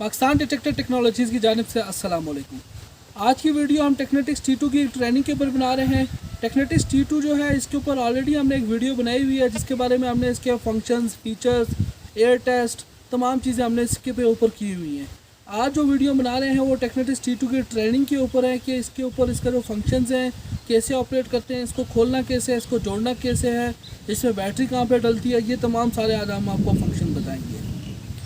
Pakistan detector technologies की जानिब से अस्सलाम वालेकुम। आज की वीडियो हम टेक्नेटिक्स T2 की ट्रेनिंग के ऊपर बना रहे हैं। टेक्नेटिक्स T2 जो है इसके ऊपर ऑलरेडी हमने एक वीडियो बनाई हुई है जिसके बारे में हमने इसके फंक्शंस, फीचर्स, एयर टेस्ट, तमाम चीज़ें हमने इसके ऊपर की हुई हैं। आज जो वीडियो बना रहे हैं वो टेक्नेटिक्स T2 की ट्रेनिंग के ऊपर है कि इसके ऊपर इसका जो फंक्शंस हैं कैसे ऑपरेट करते हैं, इसको खोलना कैसे है, इसको जोड़ना कैसे है, इसमें बैटरी कहाँ पे डलती है, ये तमाम सारे आज हम आपको फंक्शन बताएंगे।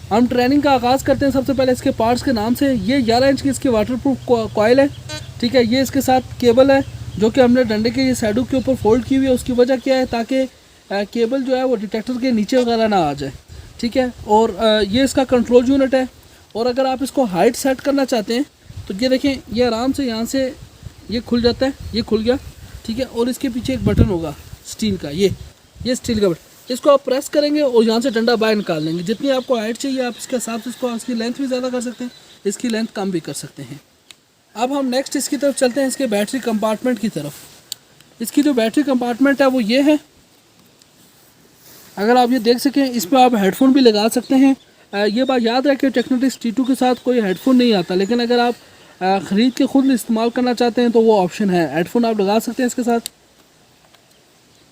हम ट्रेनिंग का आगाज़ करते हैं सबसे पहले इसके पार्ट्स के नाम से। ये 11 इंच की इसकी वाटरप्रूफ कॉइल है, ठीक है। ये इसके साथ केबल है जो कि हमने डंडे के ये साइडों के ऊपर फोल्ड की हुई है। उसकी वजह क्या है, ताकि केबल जो है वो डिटेक्टर के नीचे वगैरह ना आ जाए, ठीक है। और ये इसका कंट्रोल यूनिट है। और अगर आप इसको हाइट सेट करना चाहते हैं तो ये देखें, ये आराम से यहाँ से ये खुल जाता है, ये खुल गया, ठीक है। और इसके पीछे एक बटन होगा स्टील का, ये स्टील का बटन, इसको आप प्रेस करेंगे और यहाँ से डंडा बाहर निकाल लेंगे। जितनी आपको हाइट चाहिए आप इसके हिसाब से इसकी लेंथ भी ज़्यादा कर सकते हैं, इसकी लेंथ कम भी कर सकते हैं। अब हम नेक्स्ट इसकी तरफ चलते हैं, इसके बैटरी कंपार्टमेंट की तरफ। इसकी जो बैटरी कंपार्टमेंट है वो ये है। अगर आप ये देख सकें, इस पर आप हेडफोन भी लगा सकते हैं। ये बात याद रखें, टेक्नेटिक्स T2 के साथ कोई हेडफोन नहीं आता, लेकिन अगर आप ख़रीद के ख़ुद इस्तेमाल करना चाहते हैं तो वो ऑप्शन है, हेडफोन आप लगा सकते हैं इसके साथ।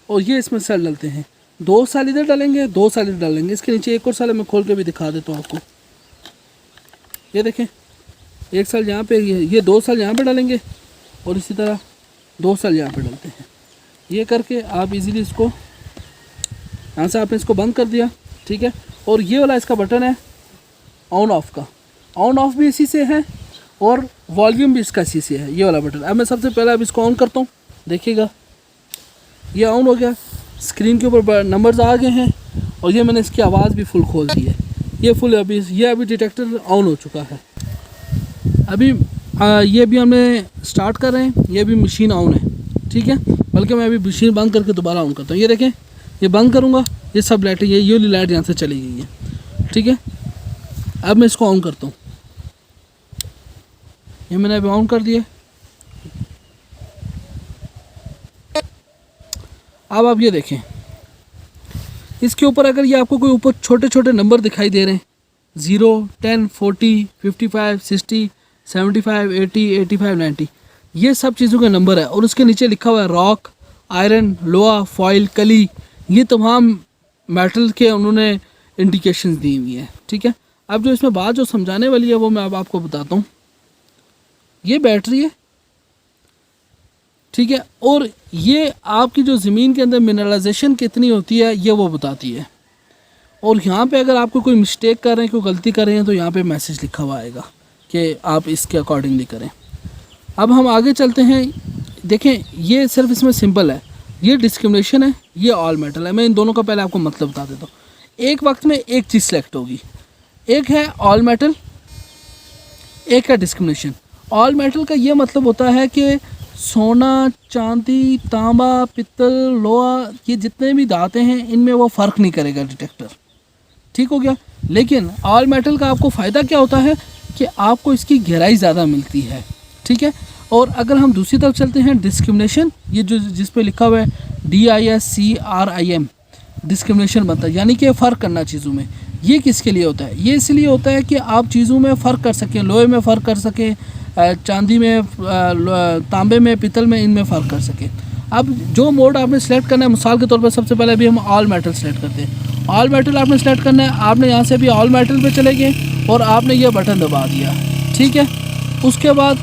और ये इसमें सेल डलते हैं, 2 साल इधर डालेंगे, 2 साल इधर डालेंगे। इसके नीचे एक और साल मैं खोल के भी दिखा देता हूँ आपको। ये देखें, 1 साल यहाँ पे, ये 2 साल यहाँ पे डालेंगे और इसी तरह 2 साल यहाँ पे डालते हैं। ये करके आप इजीली इसको यहाँ से आपने इसको बंद कर दिया, ठीक है। और ये वाला इसका बटन है ऑन ऑफ का, ऑन ऑफ भी इसी से है और वॉल्यूम भी इसका इसी से है, ये वाला बटन। अब मैं सबसे पहले अब इसको ऑन करता हूँ, देखिएगा ये ऑन हो गया। स्क्रीन के ऊपर नंबर्स आ गए हैं और ये मैंने इसकी आवाज़ भी फुल खोल दी है। ये फुल अभी डिटेक्टर ऑन हो चुका है। ये भी हमें स्टार्ट कर रहे हैं, ये भी मशीन ऑन है, ठीक है। बल्कि मैं अभी मशीन बंद करके दोबारा ऑन करता हूँ। ये देखें, ये बंद करूँगा, ये सब लाइटें, ये वाली लाइट यहाँ से चली गई है, ठीक है। अब मैं इसको ऑन करता हूँ, ये मैंने अभी ऑन कर दिया। अब आप ये देखें, इसके ऊपर अगर ये आपको कोई ऊपर छोटे छोटे नंबर दिखाई दे रहे हैं, 0, 10, 40, 55, 60, 75, 80, 85, 90, ये सब चीज़ों का नंबर है। और उसके नीचे लिखा हुआ है रॉक, आयरन, लोहा, फॉइल, कली, ये तमाम मेटल के उन्होंने इंडिकेशंस दी हुई है, ठीक है। अब जो इसमें बात जो समझाने वाली है वो मैं अब आपको बताता हूँ। ये बैटरी है, ठीक है। और ये आपकी जो ज़मीन के अंदर मिनरलाइजेशन कितनी होती है ये वो बताती है। और यहाँ पे अगर आपको कोई मिस्टेक कर रहे हैं, कोई गलती कर रहे हैं, तो यहाँ पे मैसेज लिखा हुआ आएगा कि आप इसके अकॉर्डिंगली करें। अब हम आगे चलते हैं। देखें, ये सिर्फ इसमें सिंपल है, ये डिस्क्रिमिनेशन है, ये ऑल मेटल है। मैं इन दोनों का पहले आपको मतलब बता देता हूँ। एक वक्त में एक चीज़ सेलेक्ट होगी, एक है ऑल मेटल, एक है डिस्क्रिमिनेशन। ऑल मेटल का ये मतलब होता है कि सोना, चांदी, तांबा, पित्तल, लोहा, ये जितने भी धातें हैं इनमें वो फ़र्क नहीं करेगा डिटेक्टर, ठीक हो गया। लेकिन ऑल मेटल का आपको फ़ायदा क्या होता है कि आपको इसकी गहराई ज़्यादा मिलती है, ठीक है। और अगर हम दूसरी तरफ चलते हैं, डिस्क्रिमिनेशन, ये जो जिस पे लिखा हुआ है DISCRIM, डिस्क्रिमिनेशन बनता है, यानी कि फ़र्क करना चीज़ों में। ये किसके लिए होता है? ये इसलिए होता है कि आप चीज़ों में फ़र्क कर सकें, लोहे में फ़र्क कर सकें, चांदी में, तांबे में, पित्तल में, इनमें फ़र्क कर सकें। अब जो मोड आपने सेलेक्ट करना है, मिसाल के तौर पर सबसे पहले अभी हम ऑल मेटल सेलेक्ट करते हैं। ऑल मेटल आपने सेलेक्ट करना है, आपने यहाँ से भी ऑल मेटल पे चले गए और आपने ये बटन दबा दिया, ठीक है। उसके बाद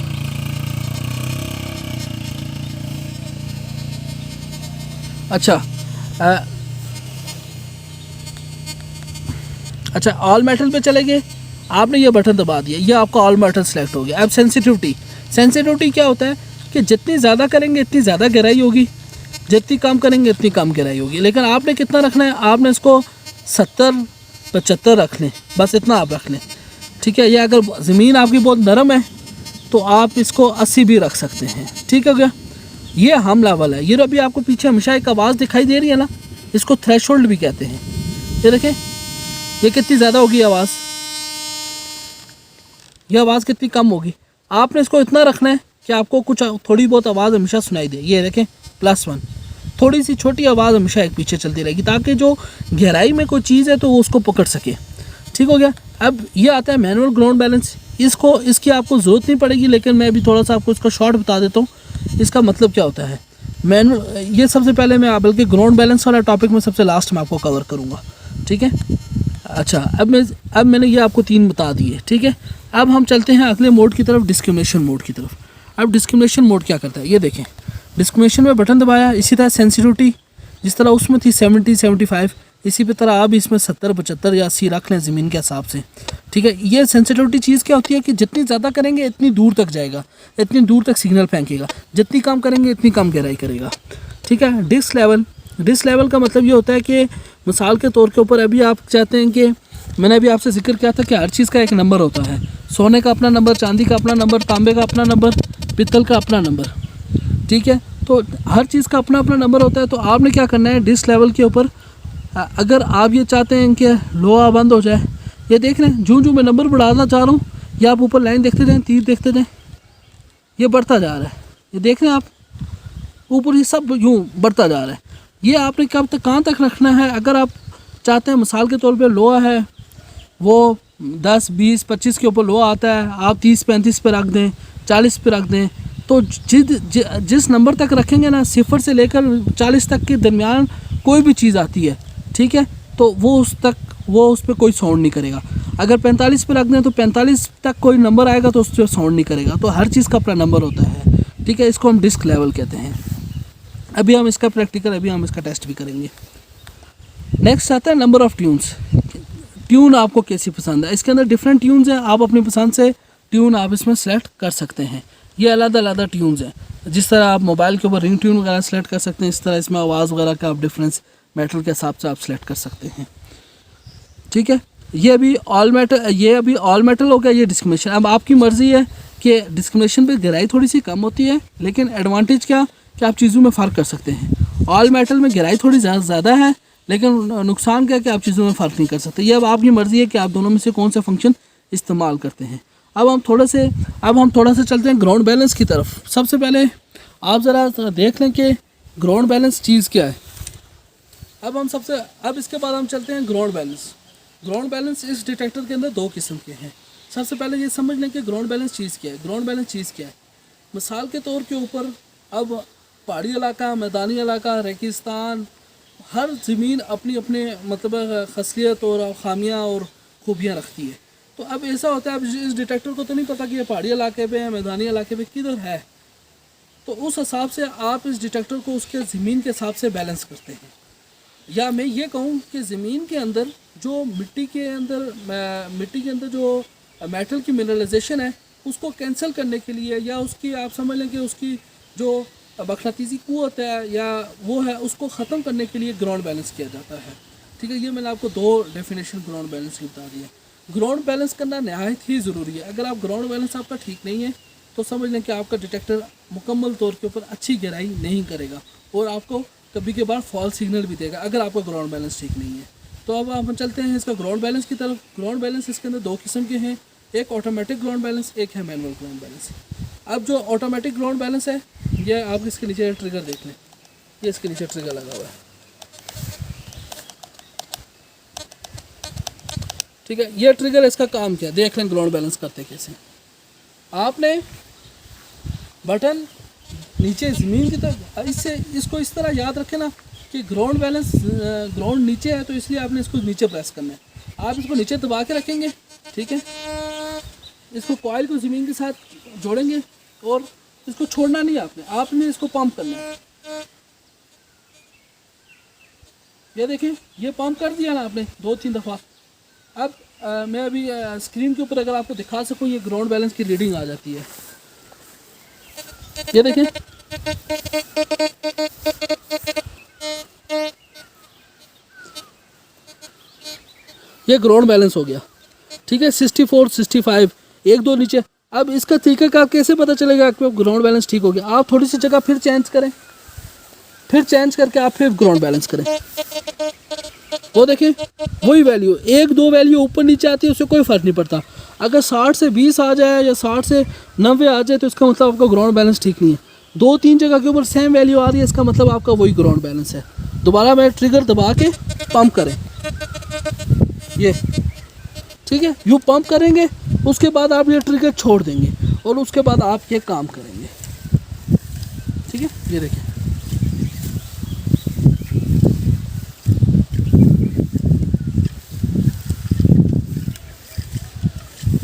अच्छा ऑल मेटल पे चले गए, आपने ये बटन दबा दिया, ये आपका ऑल मेटल सेलेक्ट हो गया। अब सेंसिटिविटी क्या होता है कि जितनी ज़्यादा करेंगे इतनी ज़्यादा गहराई होगी, जितनी कम करेंगे इतनी कम गहराई होगी। लेकिन आपने कितना रखना है, आपने इसको 70, 75 रख लें, बस इतना आप रख लें, ठीक है। या अगर ज़मीन आपकी बहुत नरम है तो आप इसको 80 भी रख सकते हैं, ठीक हो गया। ये हम लेवल है। ये अभी आपको पीछे हमेशा एक आवाज़ दिखाई दे रही है ना, इसको थ्रेशोल्ड भी कहते हैं। ये देखें, ये कितनी ज़्यादा होगी आवाज़, ये आवाज़ कितनी कम होगी। आपने इसको इतना रखना है कि आपको कुछ थोड़ी बहुत आवाज़ हमेशा सुनाई दे। ये देखें +1, थोड़ी सी छोटी आवाज़ हमेशा एक पीछे चलती रहेगी ताकि जो गहराई में कोई चीज़ है तो वो उसको पकड़ सके, ठीक हो गया। अब ये आता है मैनुअल ग्राउंड बैलेंस। इसकी आपको ज़रूरत नहीं पड़ेगी, लेकिन मैं भी थोड़ा सा आपको इसका शॉर्ट बता देता हूँ इसका मतलब क्या होता है। मैनुअल, ये सबसे पहले मैं बल्कि ग्राउंड बैलेंस वाला टॉपिक में सबसे लास्ट में आपको कवर करूँगा, ठीक है। अच्छा, अब मैंने ये आपको 3 बता दिए, ठीक है। अब हम चलते हैं अगले मोड की तरफ, डिस्क्रिमिनेशन मोड की तरफ। अब डिस्क्रिमिनेशन मोड क्या करता है, ये देखें। डिस्क्रिमिनेशन में बटन दबाया, इसी तरह सेंसिटिविटी जिस तरह उसमें थी 70 75, इसी पे तरह आप इसमें 70 75 या 80 रख लें ज़मीन के हिसाब से, ठीक है। ये सेंसिटिविटी चीज़ क्या होती है कि जितनी ज़्यादा करेंगे इतनी दूर तक जाएगा, इतनी दूर तक सिग्नल फेंकेगा, जितनी कम करेंगे इतनी कम गहराई करेगा, ठीक है। डिस्क लेवल का मतलब ये होता है कि मिसाल के तौर के ऊपर अभी आप चाहते हैं कि मैंने अभी आपसे जिक्र किया था कि हर चीज़ का एक नंबर होता है। सोने का अपना नंबर, चांदी का अपना नंबर, तांबे का अपना नंबर, पित्तल का अपना नंबर, ठीक है। तो हर चीज़ का अपना अपना नंबर होता है। तो आपने क्या करना है, डिस्क लेवल के ऊपर अगर आप ये चाहते हैं कि लोहा बंद हो जाए, ये देख रहे हैं जो मैं नंबर बढ़ाना चाह रहा हूँ, ये आप ऊपर लाइन देखते जाएँ, तीर देखते जाएँ, ये बढ़ता जा रहा है, ये देख रहे हैं आप ऊपर, ये सब यूँ बढ़ता जा रहा है। ये आपने कब तक कहाँ तक रखना है। अगर आप चाहते हैं मिसाल के तौर पे लोहा है वो 10 20 25 के ऊपर लोहा आता है, आप 30 35 पे रख दें, 40 पे रख दें, तो जिस नंबर तक रखेंगे ना, 0 से लेकर 40 तक के दरमियान कोई भी चीज़ आती है, ठीक है, तो वो उस पर कोई साउंड नहीं करेगा। अगर 45 पे रख दें तो 45 तक कोई नंबर आएगा तो उस पर साउंड नहीं करेगा। तो हर चीज़ का अपना नंबर होता है, ठीक है। इसको हम डिस्क लेवल कहते हैं। अभी हम इसका प्रैक्टिकल, अभी हम इसका टेस्ट भी करेंगे। नेक्स्ट आता है नंबर ऑफ़ ट्यून्स। ट्यून आपको कैसी पसंद है, इसके अंदर डिफरेंट ट्यून्स हैं, आप अपनी पसंद से ट्यून आप इसमें सेलेक्ट कर सकते हैं। ये अलग ट्यून्स हैं, जिस तरह आप मोबाइल के ऊपर रिंग ट्यून वगैरह सेलेक्ट कर सकते हैं, इस तरह इसमें आवाज़ वगैरह का आप डिफरेंस मेटल के हिसाब से आप सेलेक्ट कर सकते हैं, ठीक है। ये अभी ऑल मेटल हो गया, ये डिस्क्रिमिनेशन। अब आपकी मर्ज़ी है कि डिस्क्रिमिनेशन पे गहराई थोड़ी सी कम होती है, लेकिन एडवांटेज क्या कि आप चीज़ों में फ़र्क कर सकते हैं। ऑल मेटल में गहराई थोड़ी ज़्यादा है, लेकिन नुकसान क्या है कि आप चीज़ों में फ़र्क नहीं कर सकते। ये अब आपकी मर्ज़ी है कि आप दोनों में से कौन सा फंक्शन इस्तेमाल करते हैं। अब हम थोड़ा सा चलते हैं ग्राउंड बैलेंस की तरफ। सबसे पहले आप ज़रा देख लें कि ग्राउंड बैलेंस चीज़ क्या है। अब इसके बाद हम चलते हैं ग्राउंड बैलेंस। ग्राउंड बैलेंस इस डिटेक्टर के अंदर 2 किस्म के हैं। सबसे पहले ये समझ लें कि ग्राउंड बैलेंस चीज़ क्या है। ग्राउंड बैलेंस चीज़ क्या है, मिसाल के तौर के ऊपर अब पहाड़ी इलाका, मैदानी इलाका, रेगिस्तान, हर ज़मीन अपनी अपने मतलब खसलियत और ख़ामियाँ और खूबियाँ रखती है। तो अब ऐसा होता है, अब इस डिटेक्टर को तो नहीं पता कि ये पहाड़ी इलाके पे है, मैदानी इलाके पे किधर है, तो उस हिसाब से आप इस डिटेक्टर को उसके ज़मीन के हिसाब से बैलेंस करते हैं। या मैं ये कहूँ कि ज़मीन के अंदर जो मिट्टी के अंदर जो मेटल की मिनरलाइजेशन है, उसको कैंसिल करने के लिए, या उसकी आप समझ लें कि उसकी जो मकनातीसी क़ुव्वत है या वो है, उसको ख़त्म करने के लिए ग्राउंड बैलेंस किया जाता है, ठीक है। ये मैंने आपको 2 डेफिनेशन ग्राउंड बैलेंस की बता दी है। ग्राउंड बैलेंस करना नहायत ही ज़रूरी है। अगर आप ग्राउंड बैलेंस आपका ठीक नहीं है तो समझ लें कि आपका डिटेक्टर मुकम्मल तौर के ऊपर अच्छी गहराई नहीं करेगा और आपको कभी के बाद फॉल्स सिग्नल भी देगा अगर आपका ग्राउंड बैलेंस ठीक नहीं है। तो अब हम चलते हैं इसका ग्राउंड बैलेंस की तरफ। ग्राउंड बैलेंस इसके अंदर 2 किस्म के हैं, एक ऑटोमेटिक ग्राउंड बैलेंस, एक है मैनुअल ग्राउंड बैलेंस। अब जो ऑटोमेटिक ग्राउंड बैलेंस है, ये आप इसके नीचे ट्रिगर देख लें, ये इसके नीचे ट्रिगर लगा हुआ है, ठीक है। ये ट्रिगर, इसका काम क्या है देख लें, ग्राउंड बैलेंस करते कैसे। आपने बटन नीचे ज़मीन की तरफ, इसको इस तरह याद रखें ना कि ग्राउंड नीचे है, तो इसलिए आपने इसको नीचे प्रेस करना है। आप इसको नीचे दबा के रखेंगे, ठीक है। इसको कॉइल को ज़मीन के साथ जोड़ेंगे और इसको छोड़ना नहीं, आपने इसको पंप करना है। ये देखें, ये पंप कर दिया ना आपने 2-3 दफ़ा। अब मैं अभी स्क्रीन के ऊपर अगर आपको दिखा सकूं, ये ग्राउंड बैलेंस की रीडिंग आ जाती है, ये देखें। ये ग्राउंड बैलेंस हो गया, ठीक है। 64 65 1-2 नीचे। अब इसका तरीका का कैसे पता चलेगा कि ग्राउंड बैलेंस ठीक हो गया। आप थोड़ी सी जगह फिर चेंज करें, फिर चेंज करके आप फिर ग्राउंड बैलेंस करें, वो देखें वही वैल्यू, 1-2 वैल्यू ऊपर नीचे आती है, उससे कोई फ़र्क नहीं पड़ता। अगर 60 से 20 आ जाए या 60 से 90 आ जाए तो इसका मतलब आपका ग्राउंड बैलेंस ठीक नहीं है। 2-3 जगह के ऊपर सेम वैल्यू आ रही है, इसका मतलब आपका वही ग्राउंड बैलेंस है। दोबारा मैं ट्रिगर दबा के पंप करें, ये ठीक है, यूँ पंप करेंगे, उसके बाद आप ये ट्रिगर छोड़ देंगे और उसके बाद आप ये काम करेंगे। ठीक है, ये देखिए,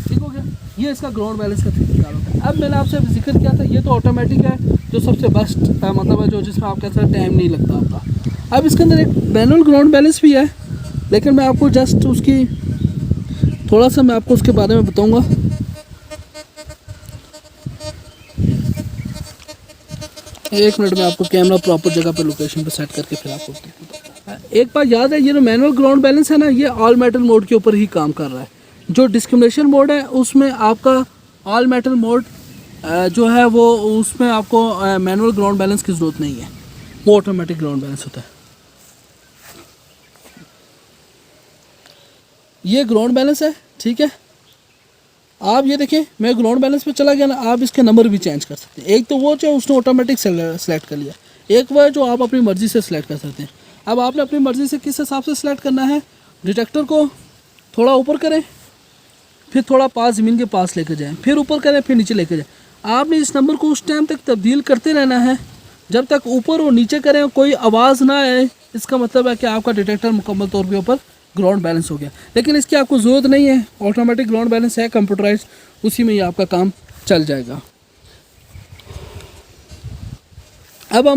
ठीक हो गया। ये इसका ग्राउंड बैलेंस का तरीका होता है। अब मैंने आपसे जिक्र किया था, ये तो ऑटोमेटिक है जो सबसे बेस्ट मतलब है, जो जिसमें आप कह सकते हैं टाइम नहीं लगता आपका। अब इसके अंदर एक मैनुअल ग्राउंड बैलेंस भी है, लेकिन मैं आपको जस्ट उसकी थोड़ा सा मैं आपको उसके बारे में बताऊंगा। एक मिनट में आपको कैमरा प्रॉपर जगह पे लोकेशन पे सेट करके फिर आपको बताऊंगा। एक बात याद है, ये जो मैनुअल ग्राउंड बैलेंस है ना, ये ऑल मेटल मोड के ऊपर ही काम कर रहा है। जो डिस्क्रिमिनेशन मोड है उसमें आपका ऑल मेटल मोड जो है वो, उसमें आपको मैनुअल ग्राउंड बैलेंस की ज़रूरत नहीं है, वो ऑटोमेटिक ग्राउंड बैलेंस होता है। ये ग्राउंड बैलेंस है, ठीक है। आप ये देखें, मैं ग्राउंड बैलेंस पे चला गया ना, आप इसके नंबर भी चेंज कर सकते हैं। एक तो वो जो उसने ऑटोमेटिक सेलेक्ट कर लिया, एक वो है जो आप अपनी मर्ज़ी से सिलेक्ट कर सकते हैं। अब आपने अपनी मर्ज़ी से किस हिसाब से सिलेक्ट करना है, डिटेक्टर को थोड़ा ऊपर करें, फिर थोड़ा पास ज़मीन के पास लेकर जाएँ, फिर ऊपर करें, फिर नीचे लेकर जाएँ। आपने इस नंबर को उस टाइम तक तब्दील करते रहना है जब तक ऊपर और नीचे करें कोई आवाज़ ना आए। इसका मतलब है कि आपका डिटेक्टर मुकम्मल तौर के ऊपर ग्राउंड बैलेंस हो गया। लेकिन इसकी आपको ज़रूरत नहीं है, ऑटोमेटिक ग्राउंड बैलेंस है कंप्यूटराइज, उसी में ही आपका काम चल जाएगा। अब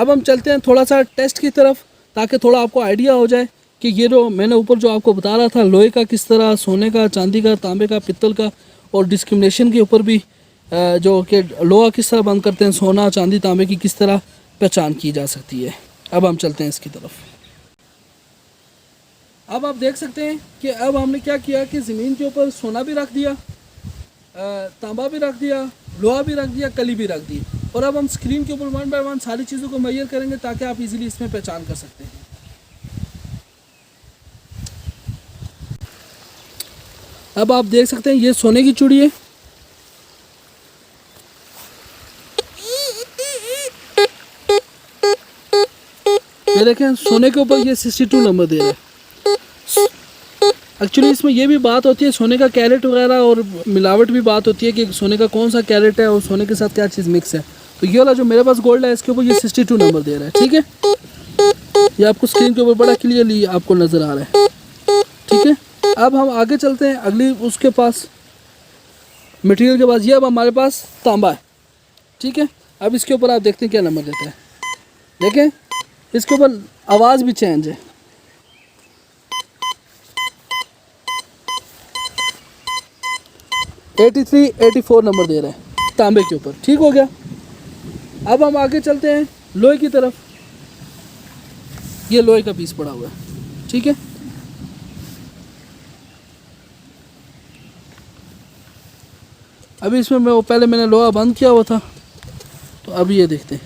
हम चलते हैं थोड़ा सा टेस्ट की तरफ, ताकि थोड़ा आपको आइडिया हो जाए कि ये जो मैंने ऊपर जो आपको बता रहा था, लोहे का किस तरह, सोने का, चांदी का, तांबे का, पित्तल का, और डिस्क्रिमिनेशन के ऊपर भी जो कि लोहा किस तरह बंद करते हैं, सोना, चांदी, तांबे की किस तरह पहचान की जा सकती है। अब हम चलते हैं इसकी तरफ। अब आप देख सकते हैं कि अब हमने क्या किया कि ज़मीन के ऊपर सोना भी रख दिया, तांबा भी रख दिया, लोहा भी रख दिया, कली भी रख दी, और अब हम स्क्रीन के ऊपर वन बाय वन सारी चीज़ों को मेजर करेंगे ताकि आप इजीली इसमें पहचान कर सकते हैं। अब आप देख सकते हैं ये सोने की चूड़ी है, ये देखें सोने के ऊपर ये 62 नंबर दे रहा है। एक्चुअली इसमें ये भी बात होती है, सोने का कैरेट वगैरह और मिलावट भी बात होती है कि सोने का कौन सा कैरेट है और सोने के साथ क्या चीज़ मिक्स है। तो ये वाला जो मेरे पास गोल्ड है, इसके ऊपर ये 62 नंबर दे रहा है, ठीक है। ये आपको स्क्रीन के ऊपर बड़ा क्लियरली आपको नज़र आ रहा है, ठीक है। अब हम आगे चलते हैं अगली उसके पास, मटेरियल के पास। ये अब हमारे पास तांबा है, ठीक है। अब इसके ऊपर आप देखते हैं क्या नंबर देता है, देखें इसके ऊपर आवाज़ भी चेंज है। (83) (84) नंबर दे रहा है तांबे के ऊपर, ठीक हो गया। अब हम आगे चलते हैं लोहे की तरफ। ये लोहे का पीस पड़ा हुआ है, ठीक है। अभी इसमें मैं पहले मैंने लोहा बंद किया हुआ था, तो अभी ये देखते हैं,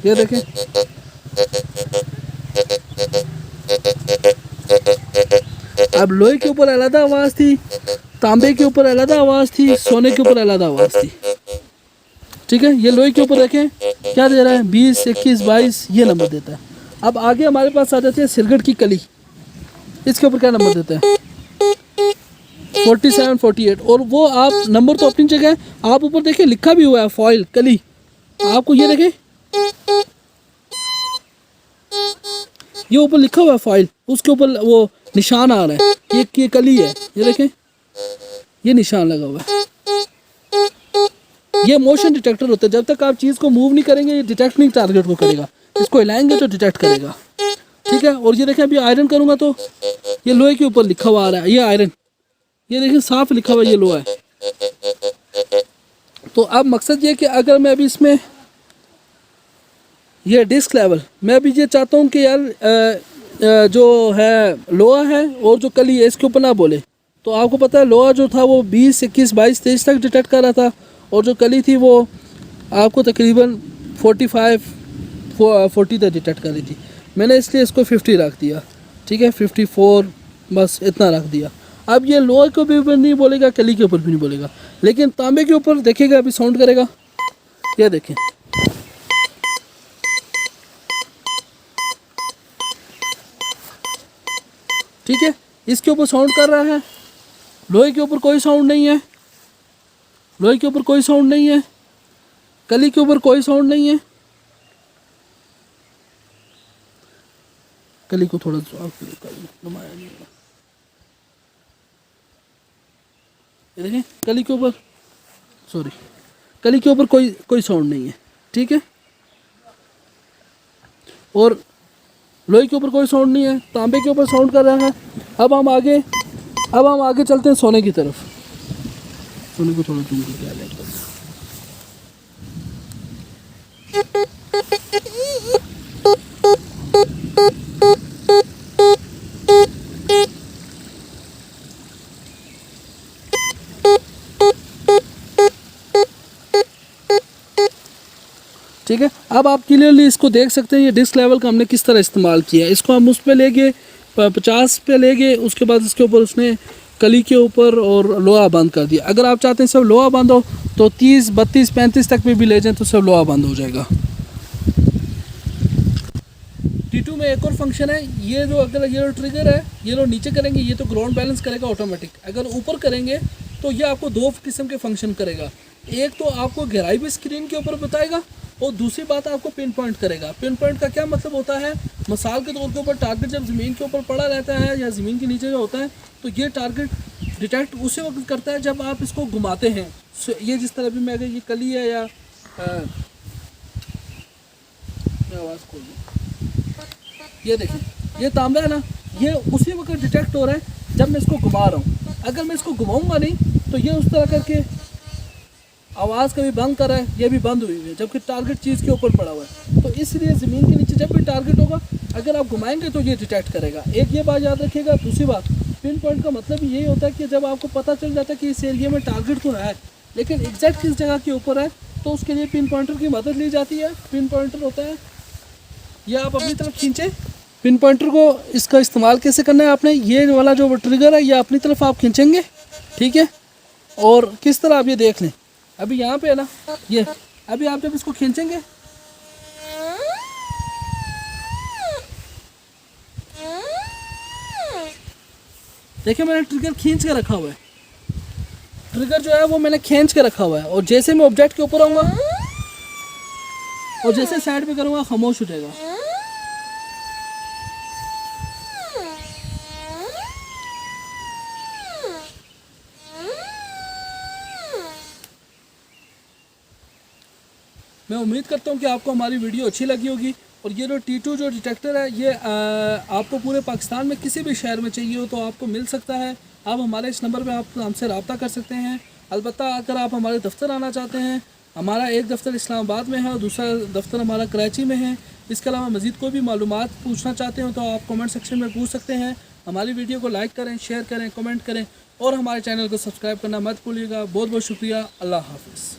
ये देखें अब लोहे के ऊपर अलग आवाज़ थी, तांबे के ऊपर अलग आवाज़ थी, सोने के ऊपर अलग आवाज़ थी, ठीक है। ये लोहे के ऊपर देखें क्या दे रहा है, 20, 21, 22 ये नंबर देता है। अब आगे हमारे पास आ जाते हैं सिरगट की कली, इसके ऊपर क्या नंबर देता है, 47, 48। और वो आप नंबर तो अपनी जगह है, आप ऊपर देखें लिखा भी हुआ है फॉइल कली, आपको ये देखें ये ऊपर लिखा हुआ है फॉइल, उसके ऊपर वो निशान आ रहा है, ये कली है, ये देखें ये निशान लगा हुआ है। ये मोशन डिटेक्टर होता है, जब तक आप चीज़ को मूव नहीं करेंगे ये डिटेक्ट नहीं टारगेट को करेगा, इसको हिलाएंगे तो डिटेक्ट करेगा, ठीक है। और ये देखें अभी आयरन करूँगा तो ये लोहे के ऊपर लिखा हुआ आ रहा है, ये आयरन, ये देखें साफ लिखा हुआ ये लोहा है। तो अब मकसद ये कि अगर मैं अभी इसमें ये डिस्क लेवल, मैं अभी ये चाहता हूँ कि यार जो है लोहा है और जो कली है इसके ऊपर ना बोले, तो आपको पता है लोहा जो था वो 20, 21, 22, 23 तक डिटेक्ट कर रहा था, और जो कली थी वो आपको तकरीबन 45, 40 तक डिटेक्ट कर रही थी। मैंने इसलिए इसको 50 रख दिया, ठीक है, 54 बस इतना रख दिया। अब ये लोहे के ऊपर नहीं बोलेगा, कली के ऊपर भी नहीं बोलेगा, लेकिन तांबे के ऊपर देखेगा अभी साउंड करेगा, ये देखें ठीक है। इसके ऊपर साउंड कर रहा है। लोहे के ऊपर कोई साउंड नहीं है, लोहे के ऊपर कोई साउंड नहीं है, कली के ऊपर कोई साउंड नहीं है। कली को थोड़ा घुमाया नहीं होगा, ये देखें कली के ऊपर, सॉरी कली के ऊपर कोई साउंड नहीं है, ठीक है। और लोहे के ऊपर कोई साउंड नहीं है, तांबे के ऊपर साउंड कर रहा है। अब हम आगे चलते हैं सोने की तरफ। सोने को थोड़ा जूम करके आ जाए। ठीक है, अब आप क्लियरली इसको देख सकते हैं ये डिस्क लेवल का हमने किस तरह इस्तेमाल किया है। इसको हम उस पे ले गए 50 पे ले गए, उसके बाद इसके ऊपर उसने कली के ऊपर और लोहा बंद कर दिया। अगर आप चाहते हैं सब लोहा बंद हो तो 30, 32, 35 तक भी ले जाएं तो सब लोहा बंद हो जाएगा। T2 में एक और फंक्शन है, ये जो अगर ये जो ट्रिगर है ये लोग नीचे करेंगे ये तो ग्राउंड बैलेंस करेगा ऑटोमेटिक। अगर ऊपर करेंगे तो ये आपको दो किस्म के फंक्शन करेगा। एक तो आपको गहराई भी स्क्रीन के ऊपर बताएगा और दूसरी बात आपको पिन पॉइंट करेगा। पिन पॉइंट का क्या मतलब होता है, मिसाल के तौर के ऊपर टारगेट जब ज़मीन के ऊपर पड़ा रहता है या ज़मीन के नीचे जो होता है तो ये टारगेट डिटेक्ट उसी वक्त करता है जब आप इसको घुमाते हैं। ये जिस तरह भी मैं अगर ये कली है या आवाज़ खोल दूँ, ये देखें ये तांबा है ना, ये उसी वक्त डिटेक्ट हो रहा है जब मैं इसको घुमा रहा हूँ। अगर मैं इसको घुमाऊँगा नहीं तो ये उस तरह करके आवाज़ कभी बंद कर रहा है, ये भी बंद हुई है जबकि टारगेट चीज़ के ऊपर पड़ा हुआ है। तो इसलिए ज़मीन के नीचे जब भी टारगेट होगा अगर आप घुमाएंगे तो ये डिटेक्ट करेगा। एक ये बात याद रखिएगा। दूसरी बात, पिन पॉइंट का मतलब यही होता है कि जब आपको पता चल जाता है कि इस एरिया में टारगेट तो है लेकिन एग्जैक्ट किस जगह के ऊपर है तो उसके लिए पिन पॉइंटर की मदद ली जाती है। पिन पॉइंटर होता है ये आप अपनी तरफ खींचे। पिन पॉइंटर को इसका इस्तेमाल कैसे करना है, आपने ये वाला जो ट्रिगर है ये अपनी तरफ आप खींचेंगे, ठीक है। और किस तरह आप ये देख लें, अभी यहाँ पे है ना ये, अभी आप जब इसको खींचेंगे देखिए मैंने ट्रिगर खींच के रखा हुआ है। ट्रिगर जो है वो मैंने खींच के रखा हुआ है और जैसे मैं ऑब्जेक्ट के ऊपर आऊँगा और जैसे साइड पे करूँगा खामोश उठेगा। मैं उम्मीद करता हूँ कि आपको हमारी वीडियो अच्छी लगी होगी। और ये जो T2 जो डिटेक्टर है ये आपको पूरे पाकिस्तान में किसी भी शहर में चाहिए हो तो आपको मिल सकता है। आप हमारे इस नंबर पे आप हमसे रब्ता कर सकते हैं। अलबत्ता अगर आप हमारे दफ्तर आना चाहते हैं, हमारा एक दफ्तर इस्लामाबाद में है और दूसरा दफ्तर हमारा कराची में है। इसके अलावा मज़ीद कोई भी मालूमात पूछना चाहते हो तो आप कमेंट सेक्शन में पूछ सकते हैं। हमारी वीडियो को लाइक करें, शेयर करें, कमेंट करें और हमारे चैनल को सब्सक्राइब करना मत भूलिएगा। बहुत बहुत शुक्रिया। अल्लाह हाफ़िज़।